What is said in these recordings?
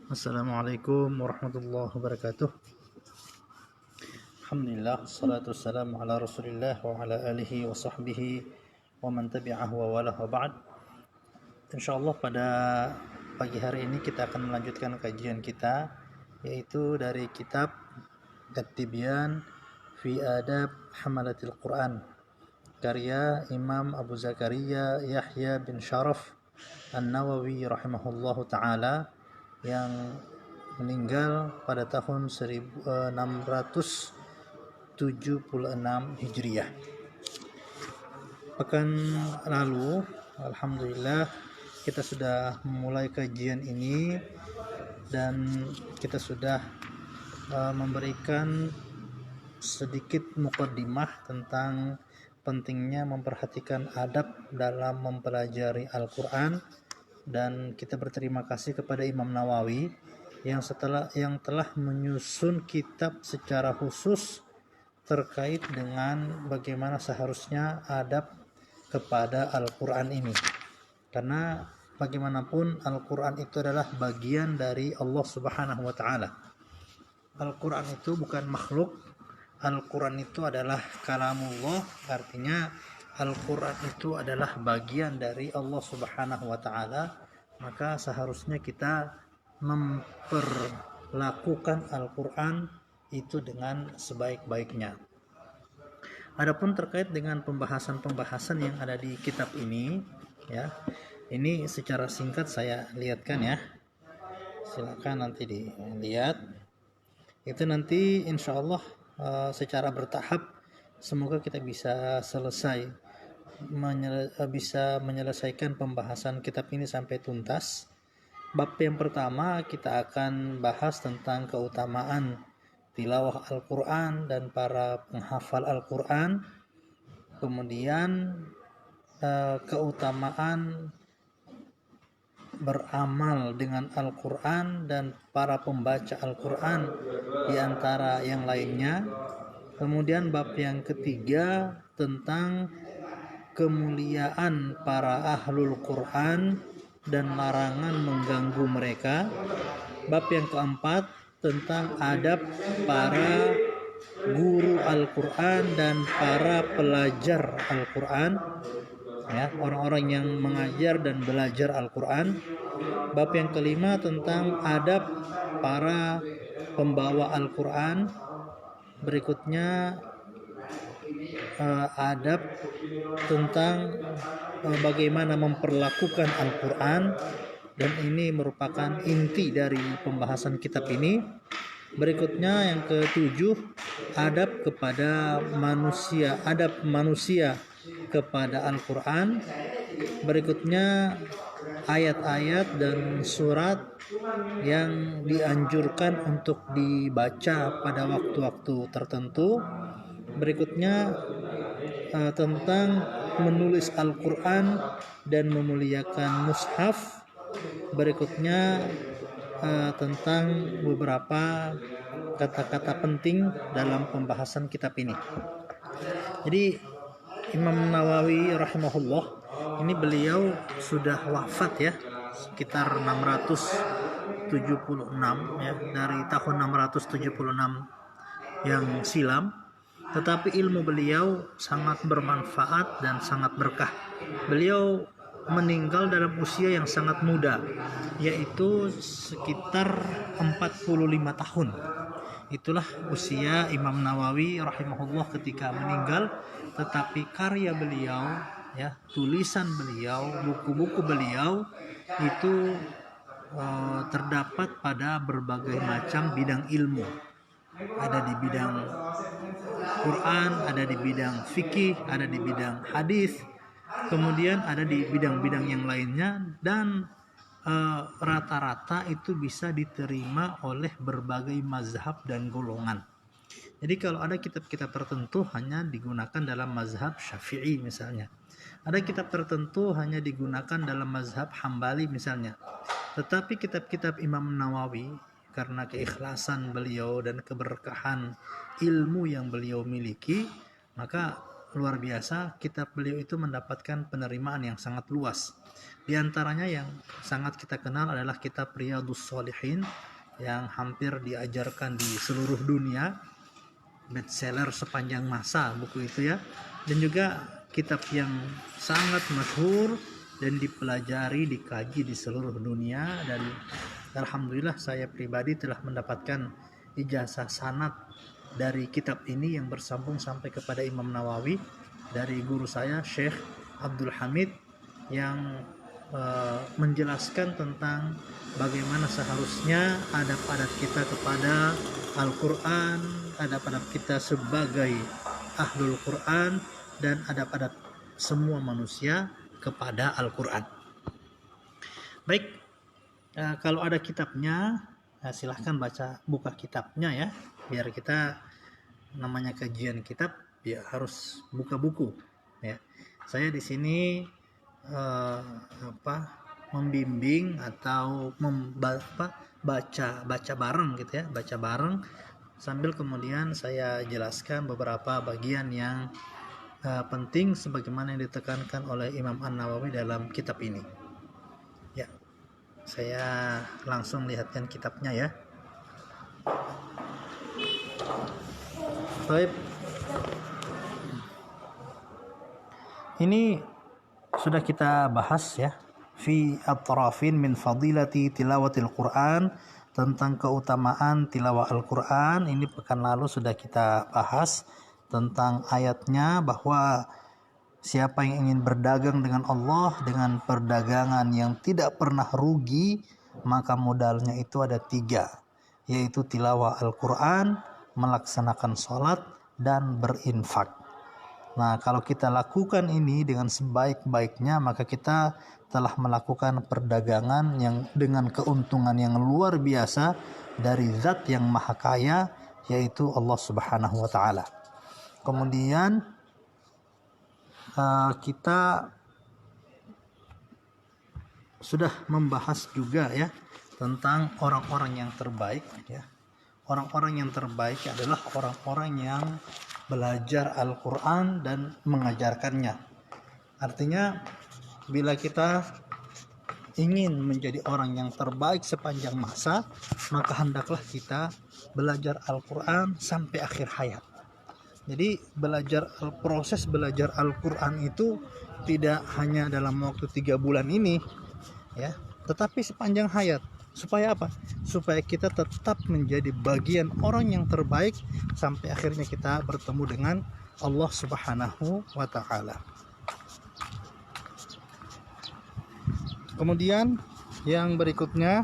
Assalamualaikum warahmatullahi wabarakatuh. Alhamdulillah, salatu wassalamu ala rasulillah wa ala alihi wa sahbihi wa man tabi'ahu wa walah wa ba'd. InsyaAllah pada pagi hari ini kita akan melanjutkan kajian kita, yaitu dari kitab At-Tibyan fi Adab Hamalatil Quran, karya Imam Abu Zakaria Yahya bin Sharaf An-Nawawi rahimahullahu ta'ala, yang meninggal pada tahun 1676 Hijriah. Pekan lalu, alhamdulillah, kita sudah memulai kajian ini dan kita sudah memberikan sedikit muqaddimah tentang pentingnya memperhatikan adab dalam mempelajari Al-Quran. Dan kita berterima kasih kepada Imam Nawawi yang telah menyusun kitab secara khusus terkait dengan bagaimana seharusnya adab kepada Al-Quran ini. Karena bagaimanapun Al-Quran itu adalah bagian dari Allah Subhanahu wa Ta'ala. Al-Quran itu bukan makhluk. Al-Quran itu adalah kalamullah, artinya Al-Quran itu adalah bagian dari Allah Subhanahu wa Ta'ala. Maka seharusnya kita memperlakukan Al-Quran itu dengan sebaik-baiknya. Adapun terkait dengan pembahasan-pembahasan yang ada di kitab ini, ya, ini secara singkat saya lihatkan ya. Silakan nanti dilihat. Itu nanti insya Allah secara bertahap semoga kita bisa menyelesaikan pembahasan kitab ini sampai tuntas. Bab yang pertama kita akan bahas tentang keutamaan tilawah Al-Quran dan para penghafal Al-Quran. Kemudian keutamaan beramal dengan Al-Quran dan para pembaca Al-Quran di antara yang lainnya. Kemudian bab yang ketiga tentang kemuliaan para ahlul Quran dan larangan mengganggu mereka. Bab yang keempat tentang adab para guru Al-Quran dan para pelajar Al-Quran, ya, orang-orang yang mengajar dan belajar Al-Quran. Bab yang kelima tentang adab para pembawa Al-Quran. Berikutnya adab tentang bagaimana memperlakukan Al-Quran, dan ini merupakan inti dari pembahasan kitab ini. Berikutnya yang ketujuh, adab kepada manusia, adab manusia kepada Al-Quran. Berikutnya ayat-ayat dan surat yang dianjurkan untuk dibaca pada waktu-waktu tertentu. Berikutnya tentang menulis Al-Quran dan memuliakan mushaf. Berikutnya tentang beberapa kata-kata penting dalam pembahasan kitab ini. Jadi Imam Nawawi rahimahullah ini beliau sudah wafat ya, sekitar 676 ya, dari tahun 676 yang silam. Tetapi ilmu beliau sangat bermanfaat dan sangat berkah. Beliau meninggal dalam usia yang sangat muda, yaitu sekitar 45 tahun. Itulah usia Imam Nawawi rahimahullah ketika meninggal. Tetapi karya beliau, ya, tulisan beliau, buku-buku beliau itu terdapat pada berbagai macam bidang ilmu. Ada di bidang Quran, ada di bidang fikih, ada di bidang hadis, kemudian ada di bidang-bidang yang lainnya, dan rata-rata itu bisa diterima oleh berbagai mazhab dan golongan. Jadi kalau ada kitab-kitab tertentu hanya digunakan dalam mazhab Syafi'i misalnya, ada kitab tertentu hanya digunakan dalam mazhab Hambali misalnya. Tetapi kitab-kitab Imam Nawawi, karena keikhlasan beliau dan keberkahan ilmu yang beliau miliki, maka luar biasa, kitab beliau itu mendapatkan penerimaan yang sangat luas. Di antaranya yang sangat kita kenal adalah kitab Riyadhus Shalihin yang hampir diajarkan di seluruh dunia, bestseller sepanjang masa buku itu ya. Dan juga kitab yang sangat masyhur dan dipelajari, dikaji di seluruh dunia, dan alhamdulillah saya pribadi telah mendapatkan ijazah sanad dari kitab ini yang bersambung sampai kepada Imam Nawawi dari guru saya Syekh Abdul Hamid, yang menjelaskan tentang bagaimana seharusnya adab-adab kita kepada Al-Quran, adab-adab kita sebagai Ahlul Quran, dan adab-adab semua manusia kepada Al-Quran. Baik, kalau ada kitabnya, silahkan buka kitabnya ya, biar kita namanya kajian kitab ya harus buka buku ya. Saya di sini membimbing atau baca bareng gitu ya, baca bareng sambil kemudian saya jelaskan beberapa bagian yang penting sebagaimana yang ditekankan oleh Imam An-Nawawi dalam kitab ini. Ya, saya langsung lihatkan kitabnya ya. Baik. Ini sudah kita bahas ya, fi at-tarafin min fadilati tilawatil Quran, tentang keutamaan tilawah Al-Quran. Ini pekan lalu sudah kita bahas tentang ayatnya, bahwa siapa yang ingin berdagang dengan Allah dengan perdagangan yang tidak pernah rugi, maka modalnya itu ada 3, yaitu tilawah Al-Quran, melaksanakan sholat, dan berinfak. Nah, kalau kita lakukan ini dengan sebaik-baiknya, maka kita telah melakukan perdagangan yang dengan keuntungan yang luar biasa dari Zat yang Maha Kaya, yaitu Allah Subhanahu wa taala. Kemudian kita sudah membahas juga ya tentang orang-orang yang terbaik ya. Orang-orang yang terbaik adalah orang-orang yang belajar Al-Quran dan mengajarkannya. Artinya bila kita ingin menjadi orang yang terbaik sepanjang masa, maka hendaklah kita belajar Al-Quran sampai akhir hayat. Jadi proses belajar Al-Quran itu tidak hanya dalam waktu 3 bulan ini ya, tetapi sepanjang hayat. Supaya apa? Supaya kita tetap menjadi bagian orang yang terbaik sampai akhirnya kita bertemu dengan Allah Subhanahu wa taala. Kemudian yang berikutnya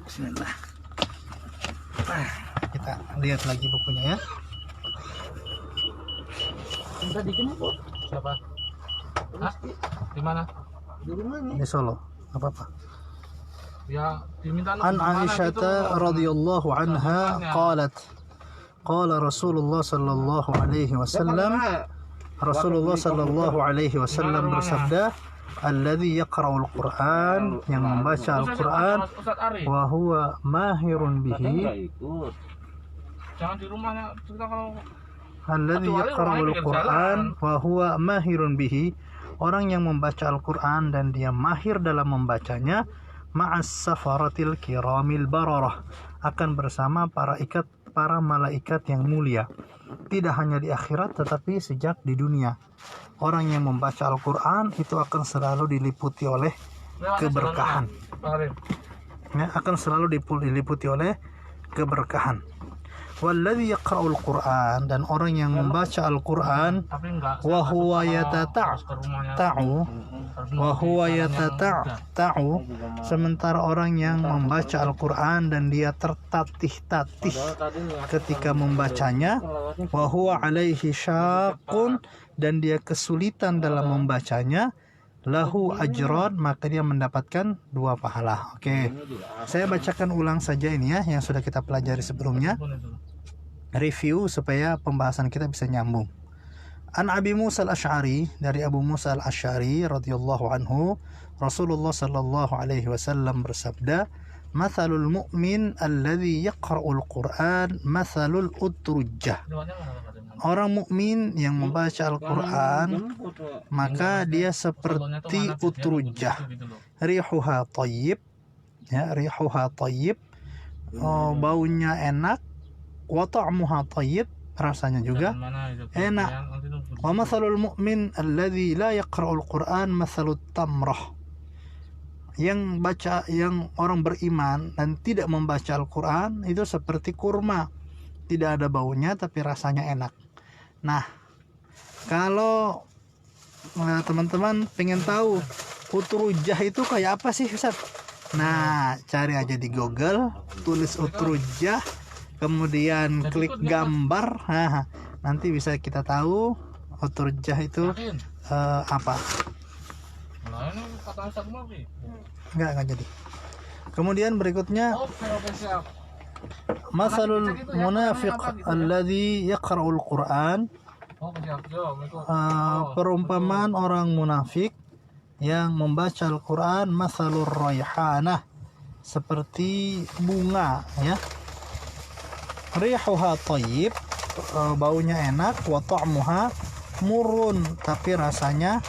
bismillah. Kita lihat lagi bukunya ya. Bisa dijemput. Siapa? Hah? Di mana? Di rumah nih. Di Solo. Apa-apa. Ya, diminta An Aisyah radhiyallahu anha qalat qala Rasulullah sallallahu alaihi wasallam, Rasulullah sallallahu alaihi wasallam bersabda, alladzi yaqra'ul Qur'an, yang membaca Al-Qur'an, wa huwa mahirun bihi. Jangan di rumahnya, kita kalau Alladzi yaqra'ul Qur'an wa huwa mahirun bihi, orang yang membaca Al-Qur'an dan dia mahir dalam membacanya, ma'as safaratil kiramil bararah, akan bersama para malaikat yang mulia, tidak hanya di akhirat tetapi sejak di dunia. Orang yang membaca Al-Qur'an itu akan selalu diliputi oleh keberkahan. Ya, akan selalu diliputi oleh keberkahan. Walladzi yaqra'ul Qur'an, dan orang yang membaca Al-Qur'an, wa huwa yatata'u, sementara orang yang membaca Al-Qur'an dan dia tertatih-tatih ketika membacanya, wa huwa 'alaihi syaqqun, dan dia kesulitan dalam membacanya, lahu ajran, maka dia mendapatkan 2 pahala. Oke. Saya bacakan ulang saja ini ya yang sudah kita pelajari sebelumnya. Review supaya pembahasan kita bisa nyambung. An Abi Musa al-Asy'ari, dari Abu Musa al-Asy'ari radhiyallahu anhu, Rasulullah sallallahu alaihi wasallam bersabda, Mathalul mu'min alladhi yaqra'ul Qur'an mathalul utrujah. Orang mukmin yang membaca Al-Quran maka dia seperti utrujah. Rihuha tayyib, ya, rihuha tayyib, baunya enak, wa ta'muha tayyib, rasanya juga enak. Wa mathalul mu'min alladhi la yaqra'ul Quran mathalut tamrah. Yang orang beriman dan tidak membaca Al-Quran itu seperti kurma, tidak ada baunya tapi rasanya enak. Nah, kalau teman-teman pengen tahu utrujah itu kayak apa sih, Ustaz? Nah, cari aja di Google, tulis utrujah, kemudian klik gambar. Nah, nanti bisa kita tahu utrujah itu apa. Enggak jadi. Kemudian berikutnya, masalul munafiq alladhi yaqra'ul Qur'an. Perumpamaan orang munafik yang membaca Al-Quran, masalur rayhanah, seperti bunga, ya. Rihuha tayyib, baunya enak, wa ta'muha murun, tapi rasanya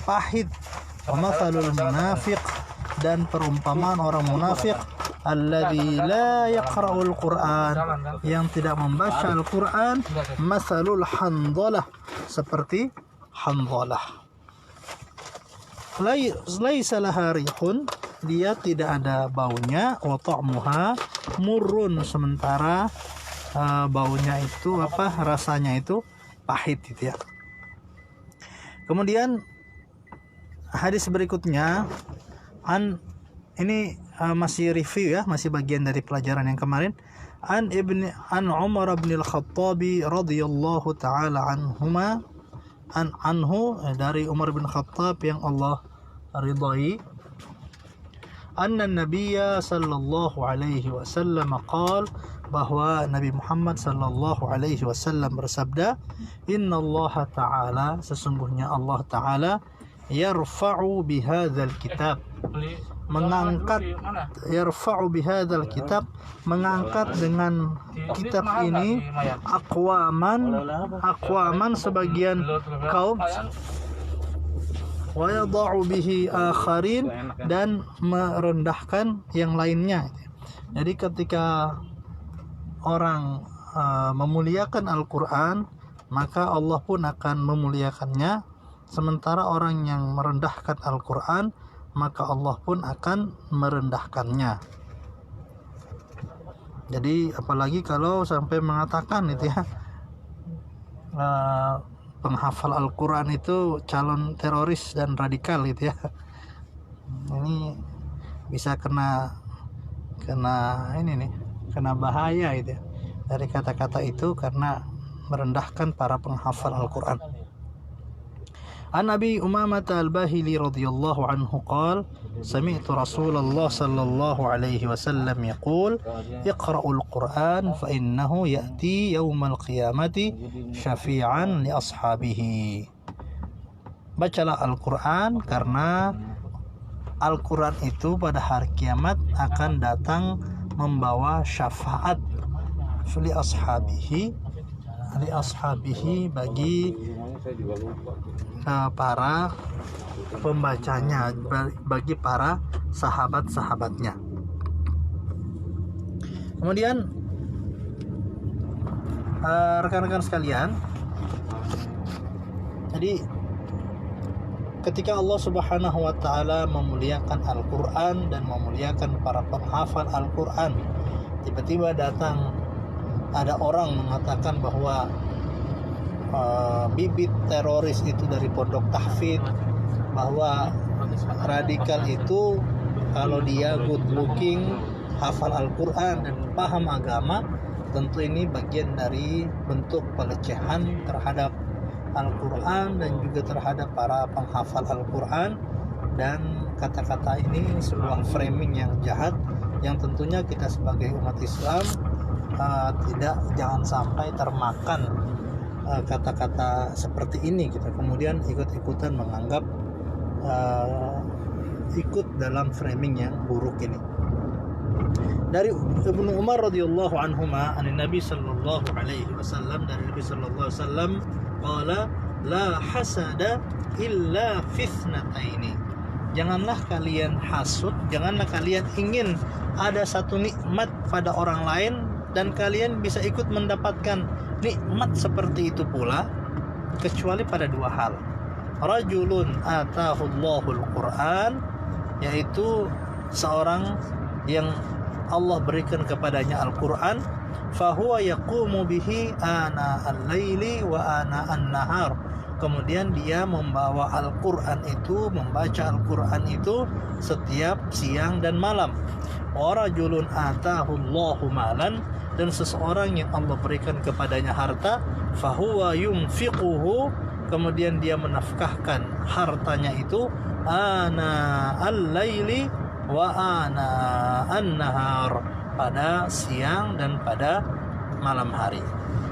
pahit. Wa masalul munafiq, dan perumpamaan orang munafik alladzi la yaqra'ul Qur'an, yang tidak membaca Al-Qur'an, masalul handhalah, seperti handhalah. Laisa laha rihun, dia tidak ada baunya, wa ta'muha murrun, sementara baunya itu rasanya itu pahit gitu ya. Kemudian hadis berikutnya, ini masih review ya, masih bagian dari pelajaran yang kemarin. An Umar bin Al-Khattabi radhiyallahu taala anhu, dari Umar bin Khattab yang Allah ridai, anna nabiyya sallallahu alaihi wasallam qala, bahwa Nabi Muhammad sallallahu alaihi wasallam bersabda, innallaha ta'ala, sesungguhnya Allah taala, yarfa'u bihadzal kitab, mengangkat, yarfa'u bihadzal kitab, mengangkat dengan kitab ini, aqwaman sebagian kaum, wa yadha'u bihi akharin, dan merendahkan yang lainnya. Jadi ketika orang memuliakan Al-Quran, maka Allah pun akan memuliakannya. Sementara orang yang merendahkan Al-Quran, maka Allah pun akan merendahkannya. Jadi apalagi kalau sampai mengatakan itu ya, penghafal Al-Quran itu calon teroris dan radikal gitu ya. Ini bisa kena ini nih, kena bahaya itu ya, dari kata-kata itu, karena merendahkan para penghafal Al-Quran. An Abi Umamah Al-Bahili radhiyallahu anhu qala, sami'tu Rasulullah sallallahu alaihi wasallam yaqul, iqra'ul Qur'an fa innahu ya'ti yaumal qiyamati syafi'an li ashabihi. Bacalah Al-Quran, karena Al-Quran itu pada hari kiamat akan datang membawa syafaat li ashabihi, bagi para pembacanya, bagi para sahabat-sahabatnya. Kemudian rekan-rekan sekalian, jadi ketika Allah Subhanahu wa taala memuliakan Al-Qur'an dan memuliakan para penghafal Al-Qur'an, tiba-tiba datang ada orang mengatakan bahwa bibit teroris itu dari pondok tahfidz, bahwa radikal itu kalau dia good looking, hafal Al-Quran dan paham agama, tentu ini bagian dari bentuk pelecehan terhadap Al-Quran dan juga terhadap para penghafal Al-Quran. Dan kata-kata ini sebuah framing yang jahat, yang tentunya kita sebagai umat Islam jangan sampai termakan kata-kata seperti ini, kita kemudian ikut-ikutan menganggap ikut dalam framing yang buruk ini. Dari Ibnu Umar radhiyallahu anhuma an Nabi sallallahu alaihi wasallam, dari Nabi sallallahu alaihi wasallam qala la hasada illa fitnataini. Janganlah kalian hasud, janganlah kalian ingin ada satu nikmat pada orang lain dan kalian bisa ikut mendapatkan nikmat seperti itu pula, kecuali pada dua hal. Rajulun atahullahul Quran, yaitu seorang yang Allah berikan kepadanya Al-Quran, fahuwa yaqumu bihi ana al-laili wa ana an-nahar. Kemudian dia membawa Al-Quran itu, membaca Al-Quran itu setiap siang dan malam. Wa rajulun atahullahu malan, dan seseorang yang Allah berikan kepadanya harta, fahuwa yunfiquhu, kemudian dia menafkahkan hartanya itu ana al-laili wa ana an-nahar, pada siang dan pada malam hari.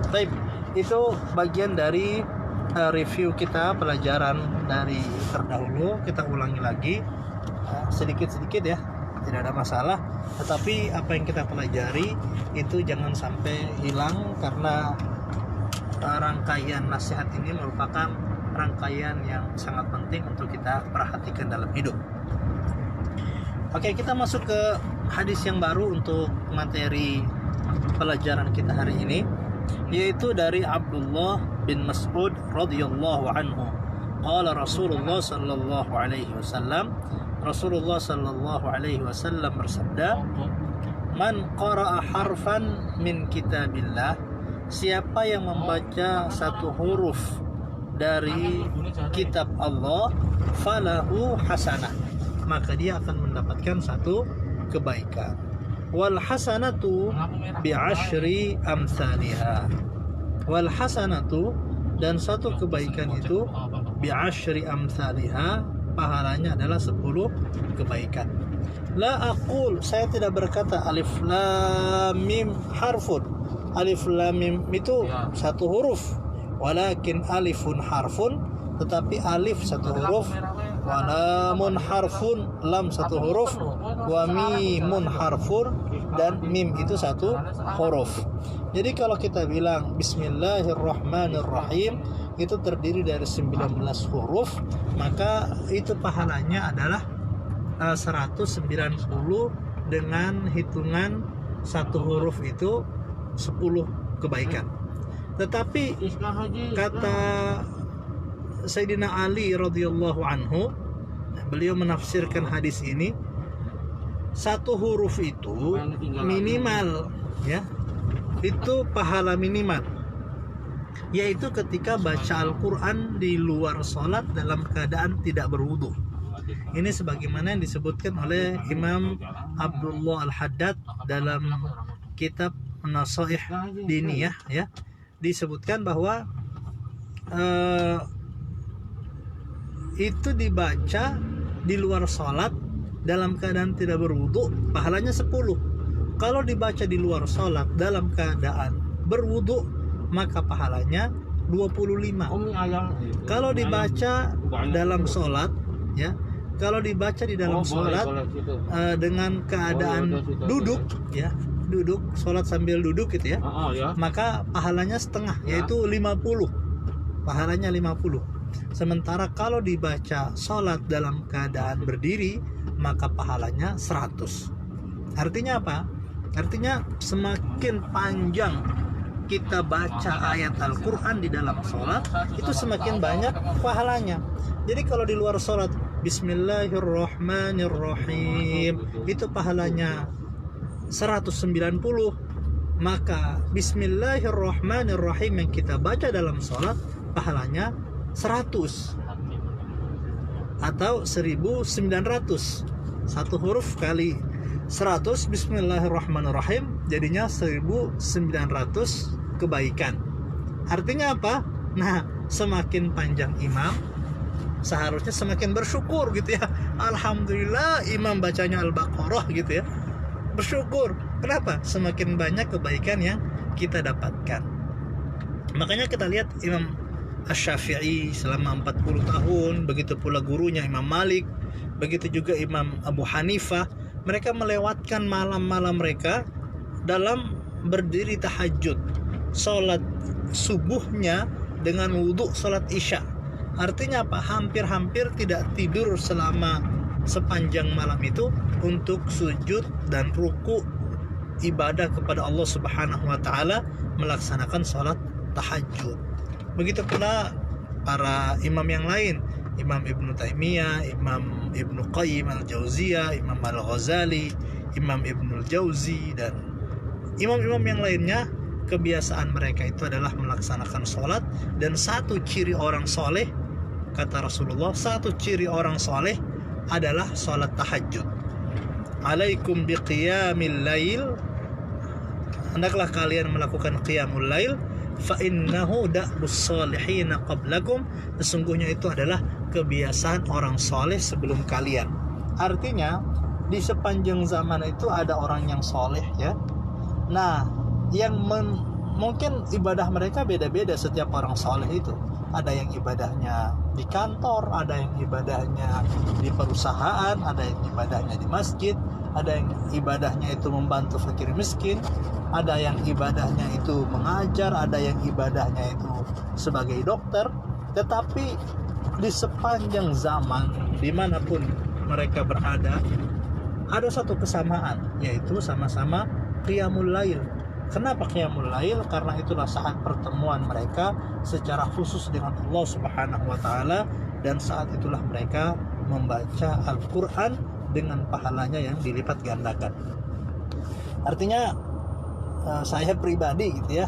Baik, itu bagian dari review kita, pelajaran dari terdahulu. Kita ulangi lagi sedikit-sedikit ya, tidak ada masalah. Tetapi apa yang kita pelajari itu jangan sampai hilang, karena rangkaian nasihat ini merupakan rangkaian yang sangat penting untuk kita perhatikan dalam hidup. Oke, kita masuk ke hadis yang baru untuk materi pelajaran kita hari ini, yaitu dari Abdullah bin Mas'ud radhiyallahu anhu. Qala Rasulullah sallallahu alaihi wasallam, Rasulullah sallallahu alaihi wasallam bersabda, "Man qara'a harfan min kitabillah," siapa yang membaca satu huruf dari kitab Allah, falahu hasanah, maka dia akan mendapatkan satu kebaikan. Wal hasanatu bi'ashri amsalihha. Wal hasanatu, dan satu kebaikan itu, bi'ashri amsalihha, pahalanya adalah 10 kebaikan. La aqul, saya tidak berkata alif lam mim harfun. Alif lam mim itu satu huruf. Walakin alifun harfun, tetapi alif satu huruf, wa lamun harfun, lam satu huruf, wa mimun harfun, dan mim itu satu huruf. Jadi kalau kita bilang Bismillahirrahmanirrahim, itu terdiri dari 19 huruf, maka itu pahalanya adalah 190, dengan hitungan satu huruf itu 10 kebaikan. Tetapi kata Sayyidina Ali radhiyallahu anhu, beliau menafsirkan hadis ini, satu huruf itu minimal ya, itu pahala minimal, yaitu ketika baca Al-Quran di luar sholat dalam keadaan tidak berwudu. Ini sebagaimana yang disebutkan oleh Imam Abdullah Al-Haddad dalam kitab Nasaih Diniyah ya, disebutkan bahwa itu dibaca di luar sholat dalam keadaan tidak berwudu, pahalanya 10. Kalau dibaca di luar sholat dalam keadaan berwudu, maka pahalanya 25. Kalau dibaca dalam sholat ya, kalau dibaca di dalam sholat dengan keadaan duduk ya, duduk, sholat sambil duduk gitu ya, maka pahalanya setengah, yaitu 50. Pahalanya 50. Sementara kalau dibaca sholat dalam keadaan berdiri, maka pahalanya 100. Artinya apa? Artinya semakin panjang kita baca ayat Al-Quran di dalam sholat, itu semakin banyak pahalanya. Jadi kalau di luar sholat Bismillahirrahmanirrahim, itu pahalanya 190, maka Bismillahirrahmanirrahim yang kita baca dalam sholat pahalanya 100 atau 1900. Satu huruf kali 100 Bismillahirrahmanirrahim jadinya 1900 kebaikan. Artinya apa? Nah, semakin panjang imam, seharusnya semakin bersyukur gitu ya. Alhamdulillah imam bacanya Al-Baqarah gitu ya, bersyukur. Kenapa? Semakin banyak kebaikan yang kita dapatkan. Makanya kita lihat Imam Asy-Syafi'i selama 40 tahun, begitu pula gurunya Imam Malik, begitu juga Imam Abu Hanifah, mereka melewatkan malam-malam mereka dalam berdiri tahajud, sholat subuhnya dengan wudhu sholat isya. Artinya apa? Hampir-hampir tidak tidur selama sepanjang malam itu untuk sujud dan ruku ibadah kepada Allah Subhanahu wa taala, melaksanakan sholat tahajud. Begitu pula para imam yang lain, Imam Ibnu Taimiyah, Imam Ibnu Qayyim al-Jauziyah, Imam Al-Ghazali, Imam Ibnu Jauzi, dan imam-imam yang lainnya, kebiasaan mereka itu adalah melaksanakan sholat. Dan satu ciri orang soleh, kata Rasulullah, satu ciri orang soleh adalah sholat tahajud. Alaikum biqiyamil lail, hendaklah kalian melakukan qiyamul lail, fa innahu da'bus sholihin qablakum, sesungguhnya itu adalah kebiasaan orang soleh sebelum kalian. Artinya di sepanjang zaman itu ada orang yang soleh ya. Nah, yang mungkin ibadah mereka beda-beda setiap orang soleh itu. Ada yang ibadahnya di kantor, ada yang ibadahnya di perusahaan, ada yang ibadahnya di masjid, ada yang ibadahnya itu membantu fakir miskin, ada yang ibadahnya itu mengajar, ada yang ibadahnya itu sebagai dokter. Tetapi di sepanjang zaman, dimanapun mereka berada, ada satu kesamaan, yaitu sama-sama qiyamul lail. Kenapa qiyamul lail? Karena itulah saat pertemuan mereka secara khusus dengan Allah Subhanahu wa taala, dan saat itulah mereka membaca Al-Qur'an dengan pahalanya yang dilipat gandakan. Artinya saya pribadi gitu ya,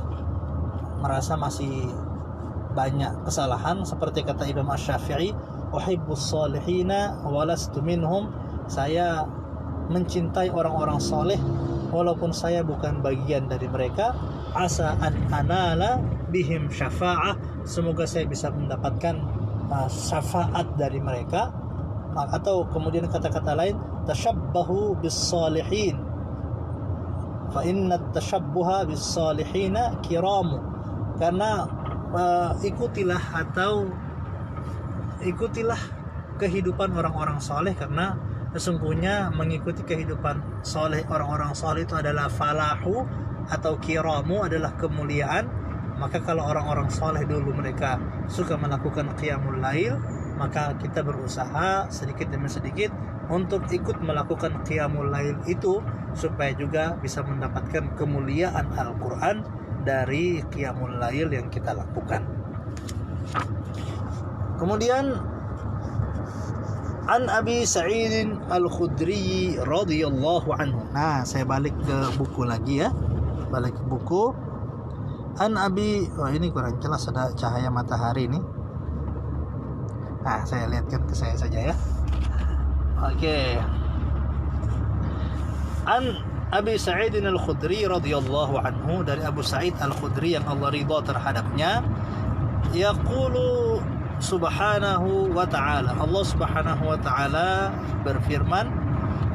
merasa masih banyak kesalahan, seperti kata Imam Asy-Syafi'i, uhibbus salihina walastu minhum, saya mencintai orang-orang soleh walaupun saya bukan bagian dari mereka. Asa an anala bihim syafa'ah, semoga saya bisa mendapatkan syafaat dari mereka. Atau kemudian kata-kata lain, tashabbahu bis salihin fa inna tashabbuha bis salihina kiramu, karena ikutilah kehidupan orang-orang soleh, karena sesungguhnya mengikuti kehidupan soleh orang-orang soleh itu adalah falahu, atau kiramu adalah kemuliaan. Maka kalau orang-orang soleh dulu mereka suka melakukan qiyamul lail, maka kita berusaha sedikit demi sedikit untuk ikut melakukan qiyamul lail itu, supaya juga bisa mendapatkan kemuliaan Al-Quran dari qiyamul lail yang kita lakukan. Kemudian An Abi Sa'id Al-Khudri radhiyallahu anhu. Nah, saya balik ke buku lagi ya. Balik ke buku. An Abi, ini kurang jelas, ada cahaya matahari ini. Nah, saya lihatkan ke saya saja ya. Oke. An Abi Sa'id Al-Khudri radhiyallahu anhu, dari Abu Sa'id Al-Khudri yang Allah ridha terhadapnya, yaqulu subhanahu wa ta'ala, Allah subhanahu wa ta'ala berfirman,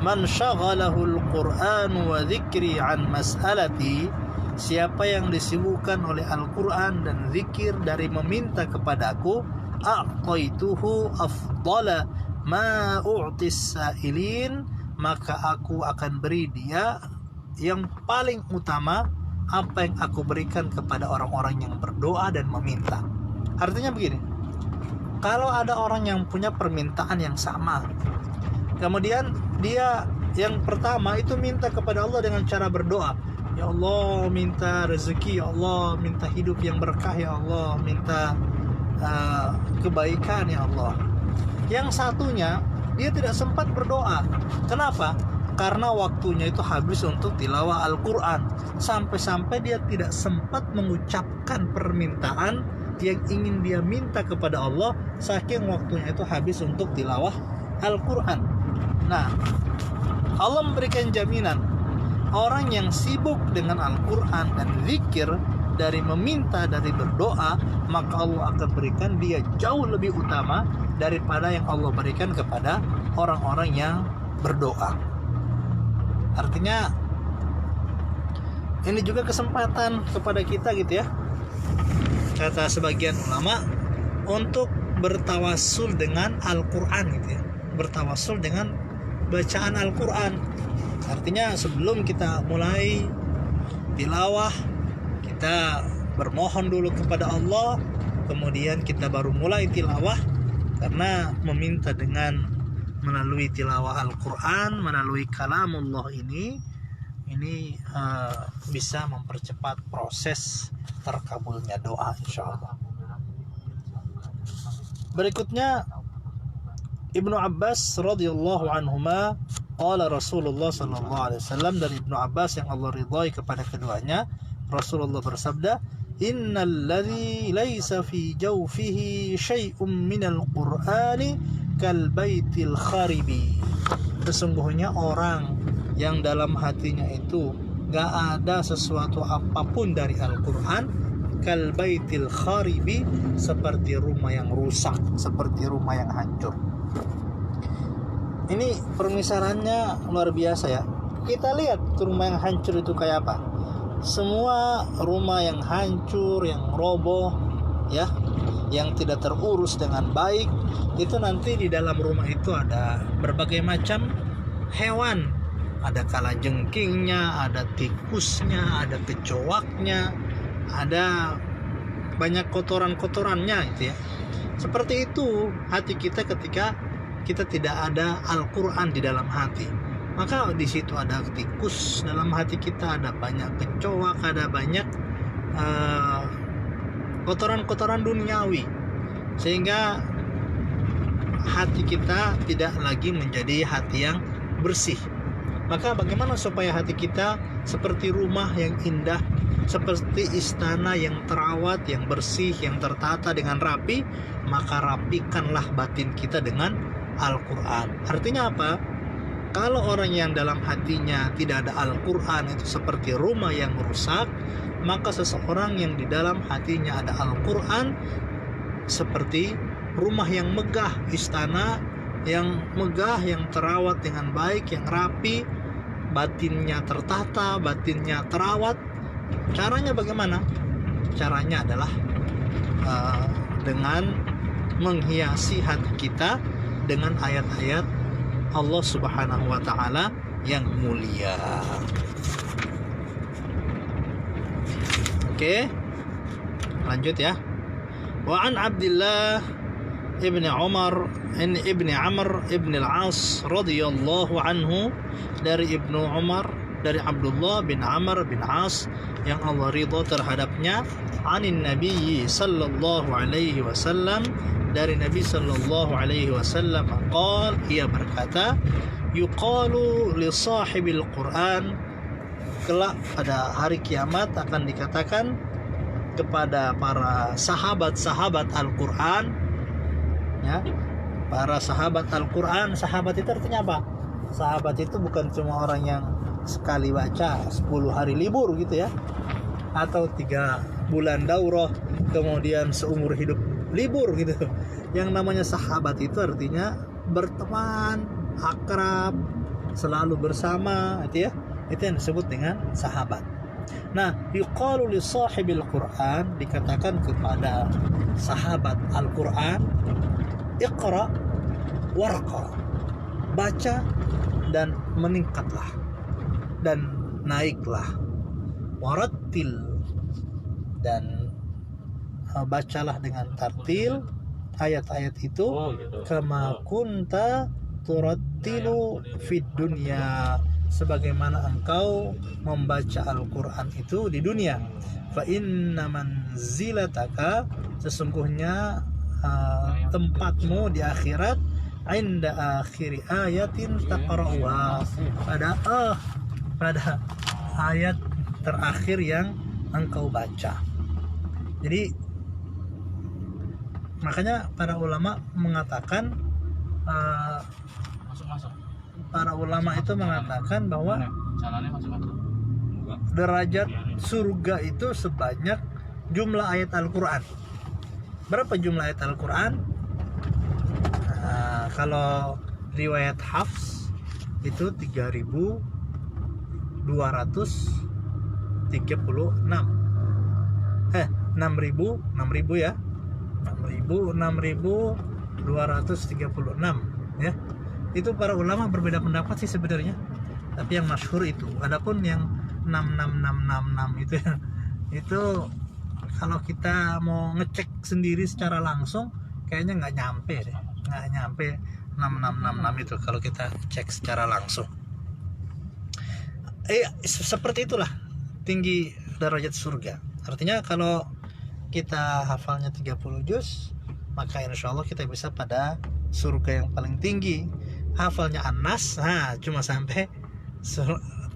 man syaghalahu al-Qur'an wa dzikri an mas'alati, siapa yang disibukkan oleh Al-Quran dan zikir dari meminta kepadaku, a'taituhu afdala ma u'tis sa'ilin, maka aku akan beri dia yang paling utama apa yang aku berikan kepada orang-orang yang berdoa dan meminta. Artinya begini, kalau ada orang yang punya permintaan yang sama, kemudian dia yang pertama itu minta kepada Allah dengan cara berdoa, ya Allah minta rezeki, ya Allah minta hidup yang berkah, ya Allah minta kebaikan, ya Allah. Yang satunya dia tidak sempat berdoa. Kenapa? Karena waktunya itu habis untuk tilawah Al-Quran, sampai-sampai dia tidak sempat mengucapkan permintaan yang ingin dia minta kepada Allah, saking waktunya itu habis untuk tilawah Al-Quran. Nah, Allah memberikan jaminan, orang yang sibuk dengan Al-Quran dan zikir dari meminta, dari berdoa, maka Allah akan berikan dia jauh lebih utama daripada yang Allah berikan kepada orang-orang yang berdoa. Artinya ini juga kesempatan kepada kita gitu ya, kata sebagian ulama, untuk bertawassul dengan Al-Quran gitu ya, bertawassul dengan bacaan Al-Quran. Artinya sebelum kita mulai tilawah, kita bermohon dulu kepada Allah, kemudian kita baru mulai tilawah. Karena meminta dengan melalui tilawah Al-Quran, melalui kalamullah ini bisa mempercepat proses terkabulnya doa, insyaallah. Berikutnya Ibnu Abbas radhiyallahu anhuma, qala Rasulullah sallallahu alaihi wasallam, dari Ibnu Abbas yang Allah ridhai kepada keduanya, Rasulullah bersabda, innal ladzi laisa fi jawfihi syai'un minal qur'ani kal baitil kharibi. Sesungguhnya orang yang dalam hatinya itu gak ada sesuatu apapun dari Al-Quran, kal baitil kharibi, seperti rumah yang rusak, seperti rumah yang hancur. Ini permisalannya luar biasa ya. Kita lihat rumah yang hancur itu kayak apa. Semua rumah yang hancur, yang roboh ya, yang tidak terurus dengan baik, itu nanti di dalam rumah itu ada berbagai macam hewan. Ada kalajengkingnya, ada tikusnya, ada kecoaknya, ada banyak kotoran-kotorannya itu ya. Seperti itu hati kita ketika kita tidak ada Al-Quran di dalam hati. Maka di situ ada tikus dalam hati kita, ada banyak kecoak, ada banyak kotoran-kotoran duniawi, sehingga hati kita tidak lagi menjadi hati yang bersih. Maka bagaimana supaya hati kita seperti rumah yang indah, seperti istana yang terawat, yang bersih, yang tertata dengan rapi? Maka rapikanlah batin kita dengan Al-Quran. Artinya apa? Kalau orang yang dalam hatinya tidak ada Al-Quran itu seperti rumah yang rusak, maka seseorang yang di dalam hatinya ada Al-Quran seperti rumah yang megah, istana yang megah, yang terawat dengan baik, yang rapi, batinnya tertata, batinnya terawat. Caranya bagaimana? Caranya adalah dengan menghiasi hati kita dengan ayat-ayat Allah Subhanahu wa taala yang mulia. Oke. Lanjut ya. Wa an Abdullah ibn Umar ibn Amr ibn al-As radhiyallahu anhu, dari Ibnu Umar, dari Abdullah bin Amr bin As yang Allah ridha terhadapnya, anin Nabi sallallahu alaihi wasallam, dari Nabi sallallahu alaihi wasallam, qala, ia berkata, yuqalu li sahibil Quran, kelak pada hari kiamat akan dikatakan kepada para sahabat-sahabat Al-Quran ya, para sahabat Al-Quran. Sahabat itu artinya apa? Sahabat itu bukan cuma orang yang sekali baca 10 hari libur gitu ya, atau 3 bulan daurah kemudian seumur hidup libur gitu. Yang namanya sahabat itu artinya berteman, akrab, selalu bersama, itu ya. Itu yang disebut dengan sahabat. Nah, yuqalu li sahibil Quran, dikatakan kepada sahabat Al-Quran, iqra warqa, baca dan meningkatlah dan naiklah, warattil, dan bacalah dengan tartil ayat-ayat itu, kama kunta turattilu fid dunya, sebagaimana engkau membaca Al-Quran itu di dunia. Fa inna manzilataka, sesungguhnya tempatmu di akhirat, inda akhiri ayatin taqra'uha, pada ayat terakhir yang engkau baca. Jadi makanya para ulama mengatakan para ulama itu mengatakan bahwa derajat surga itu sebanyak jumlah ayat Al-Quran. Berapa jumlah ayat Al-Quran? Kalau riwayat Hafs itu 3.236 6.000 ya, 6.236 ya. Itu para ulama berbeda pendapat sih sebenarnya, tapi yang masyhur itu. Adapun yang 66666 itu itu kalau kita mau ngecek sendiri secara langsung kayaknya nggak nyampe 6666 itu kalau kita cek secara langsung. Seperti itulah tinggi derajat surga. Artinya kalau kita hafalnya 30 juz, maka insya Allah kita bisa pada surga yang paling tinggi. Hafalnya Anas, cuma sampai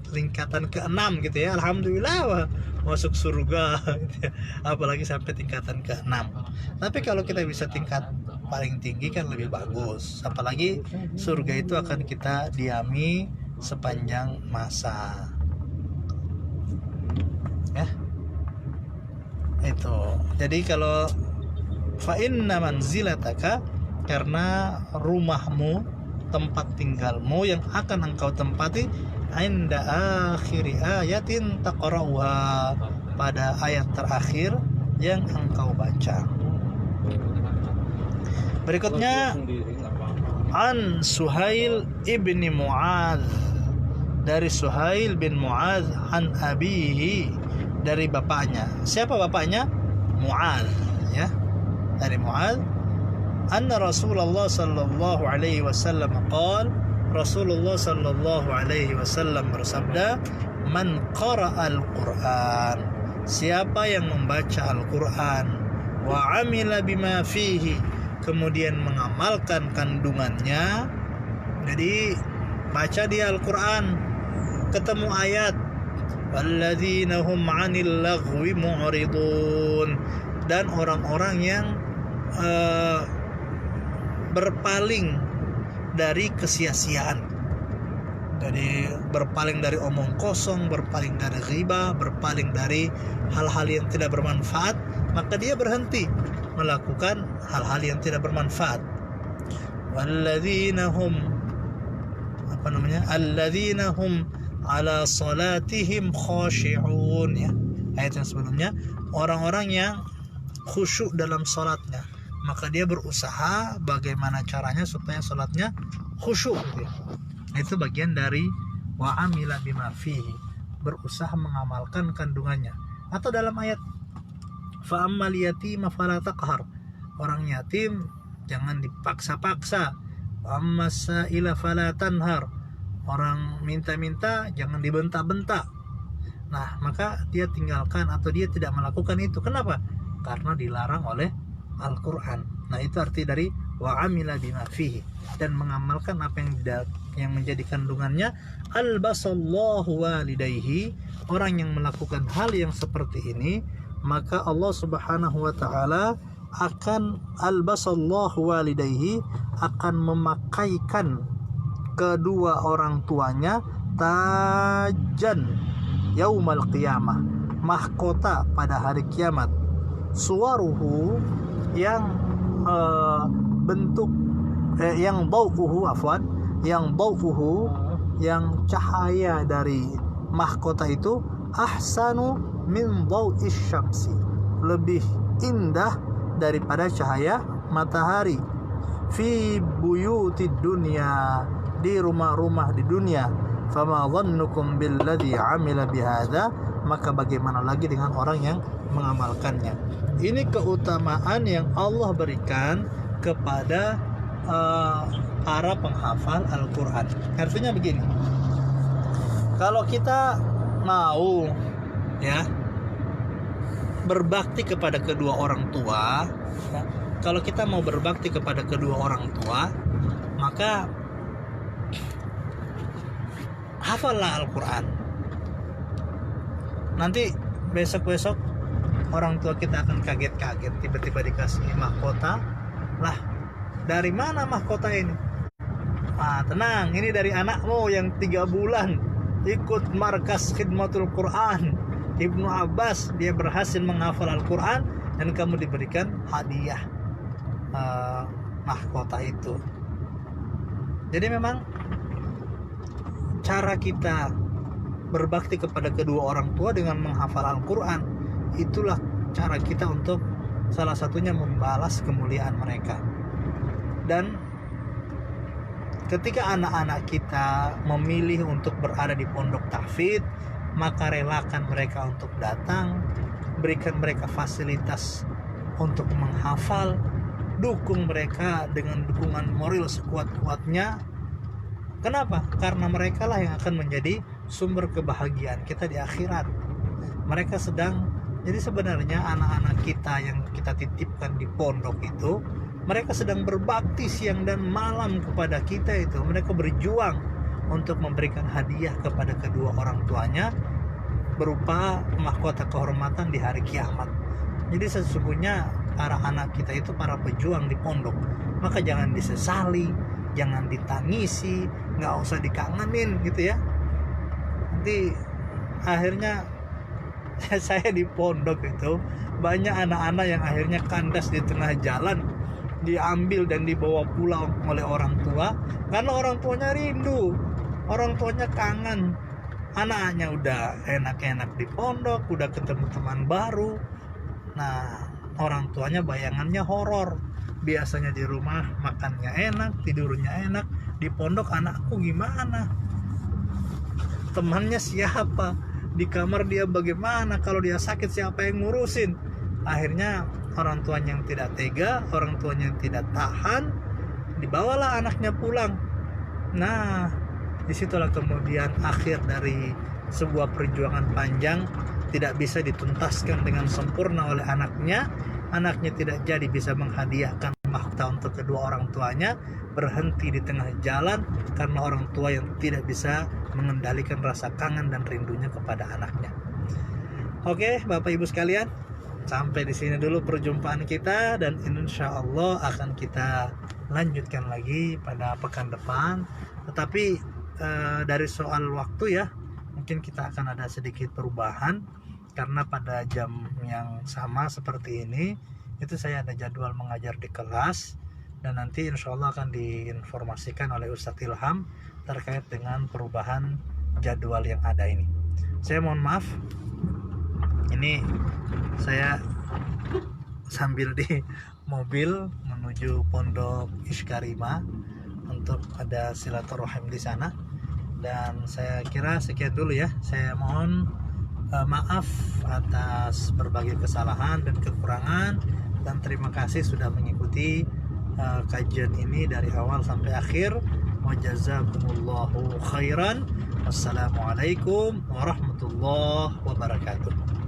tingkatan ke-6 gitu ya. Alhamdulillah masuk surga gitu ya. Apalagi sampai tingkatan ke-6. Tapi kalau kita bisa tingkat paling tinggi kan lebih bagus. Apalagi surga itu akan kita diami sepanjang masa. Ya. Itu. Jadi kalau fa inna manzilataka, karena rumahmu, tempat tinggalmu yang akan engkau tempati, inda akhiri ayatin taqra'uha, pada ayat terakhir yang engkau baca. Berikutnya an Suhail ibni Mu'adz, dari Suhail bin Mu'adz, an abihi, dari bapaknya. Siapa bapaknya? Mu'adz, ya, dari Mu'adz. Anna Rasulullah sallallahu alaihi wasallam qala, Rasulullah sallallahu alaihi wasallam bersabda, man qara'al Qur'an, siapa yang membaca Al-Qur'an, wa amila bima fihi, kemudian mengamalkan kandungannya. Jadi baca dia Al-Qur'an, ketemu ayat walladzina hum 'anil laghwi mu'ridun, dan orang-orang yang berpaling dari kesia-siaan. Jadi berpaling dari omong kosong, berpaling dari riba, berpaling dari hal-hal yang tidak bermanfaat, maka dia berhenti melakukan hal-hal yang tidak bermanfaat. Walladzina hum alladzina hum ala salatihim khashi'un, ya. Ayat yang sebelumnya, orang-orang yang khusyuk dalam salatnya, maka dia berusaha bagaimana caranya supaya sholatnya khusyuk gitu ya. Itu bagian dari wa amila bima fihi, berusaha mengamalkan kandungannya. Atau dalam ayat fa ammal yatima fala taqhar, orang yatim jangan dipaksa-paksa. Wa ammas sa'ila fala tanhar, orang minta-minta jangan dibentak-bentak. Nah, maka dia tinggalkan atau dia tidak melakukan itu. Kenapa? Karena dilarang oleh Al-Quran. Nah, itu arti dari wa amila bima fihi, dan mengamalkan apa yang menjadi kandungannya. Albasallahu walidayhi, orang yang melakukan hal yang seperti ini, maka Allah Subhanahu wa taala akan albasallahu walidayhi, akan memakaikan kedua orang tuanya tajan yaumal qiyamah, mahkota pada hari kiamat. Suwaruhu, yang bentuk yang dauquhu, yang cahaya dari mahkota itu ahsanu min dau'is syamsi, lebih indah daripada cahaya matahari. Fi buyutid dunya, di rumah-rumah di dunia. Fama dhannukum billadhi amila bihadza, maka bagaimana lagi dengan orang yang mengamalkannya. Ini keutamaan yang Allah berikan kepada para penghafal Al-Quran. Artinya begini, kalau kita mau ya berbakti kepada kedua orang tua, ya, kalau kita mau berbakti kepada kedua orang tua, maka hafallah Al-Quran. Nanti besok-besok orang tua kita akan kaget-kaget, tiba-tiba dikasih mahkota. Lah, dari mana mahkota ini? Tenang, ini dari anakmu yang 3 bulan ikut markas khidmatul Quran Ibnu Abbas, dia berhasil menghafal Al-Quran, dan kamu diberikan hadiah mahkota itu. Jadi memang cara kita berbakti kepada kedua orang tua dengan menghafal Al-Quran, itulah cara kita untuk salah satunya membalas kemuliaan mereka. Dan Ketika anak-anak kita memilih untuk berada di pondok tahfidz, maka relakan mereka untuk datang, berikan mereka fasilitas untuk menghafal, dukung mereka dengan dukungan moral sekuat-kuatnya. Kenapa? Karena mereka lah yang akan menjadi sumber kebahagiaan kita di akhirat. Mereka jadi sebenarnya anak-anak kita yang kita titipkan di pondok itu, mereka sedang berbakti siang dan malam kepada kita itu. Mereka berjuang untuk memberikan hadiah kepada kedua orang tuanya berupa mahkota kehormatan di hari kiamat. Jadi sesungguhnya para anak kita itu para pejuang di pondok. Maka jangan disesali, jangan ditangisi, nggak usah dikangenin gitu ya. Nanti akhirnya saya di pondok itu banyak anak-anak yang akhirnya kandas di tengah jalan, diambil dan dibawa pulang oleh orang tua karena orang tuanya rindu, orang tuanya kangen. Anaknya udah enak-enak di pondok, udah ketemu teman baru. Nah, orang tuanya bayangannya horor. Biasanya di rumah makannya enak, tidurnya enak, di pondok anakku gimana? Temannya siapa? Di kamar dia bagaimana? Kalau dia sakit siapa yang ngurusin? Akhirnya orang tuanya yang tidak tega, orang tuanya yang tidak tahan, dibawalah anaknya pulang. Nah, disitulah kemudian akhir dari sebuah perjuangan panjang tidak bisa dituntaskan dengan sempurna oleh anaknya. Anaknya tidak jadi bisa menghadiahkan mahkota untuk kedua orang tuanya, berhenti di tengah jalan karena orang tua yang tidak bisa mengendalikan rasa kangen dan rindunya kepada anaknya. Oke, Bapak Ibu sekalian, sampai di sini dulu perjumpaan kita, dan insya Allah akan kita lanjutkan lagi pada pekan depan. Tetapi dari soal waktu ya, mungkin kita akan ada sedikit perubahan karena pada jam yang sama seperti ini itu saya ada jadwal mengajar di kelas, dan nanti insya Allah akan diinformasikan oleh Ustadz Ilham terkait dengan perubahan jadwal yang ada ini. Saya mohon maaf, ini saya sambil di mobil menuju Pondok Iskarima untuk ada silaturahim di sana, dan saya kira sekian dulu ya. Saya mohon maaf atas berbagai kesalahan dan kekurangan, dan terima kasih sudah mengikuti kajian ini dari awal sampai akhir. Wa jazakumullahu khairan. Wassalamualaikum warahmatullahi wabarakatuh.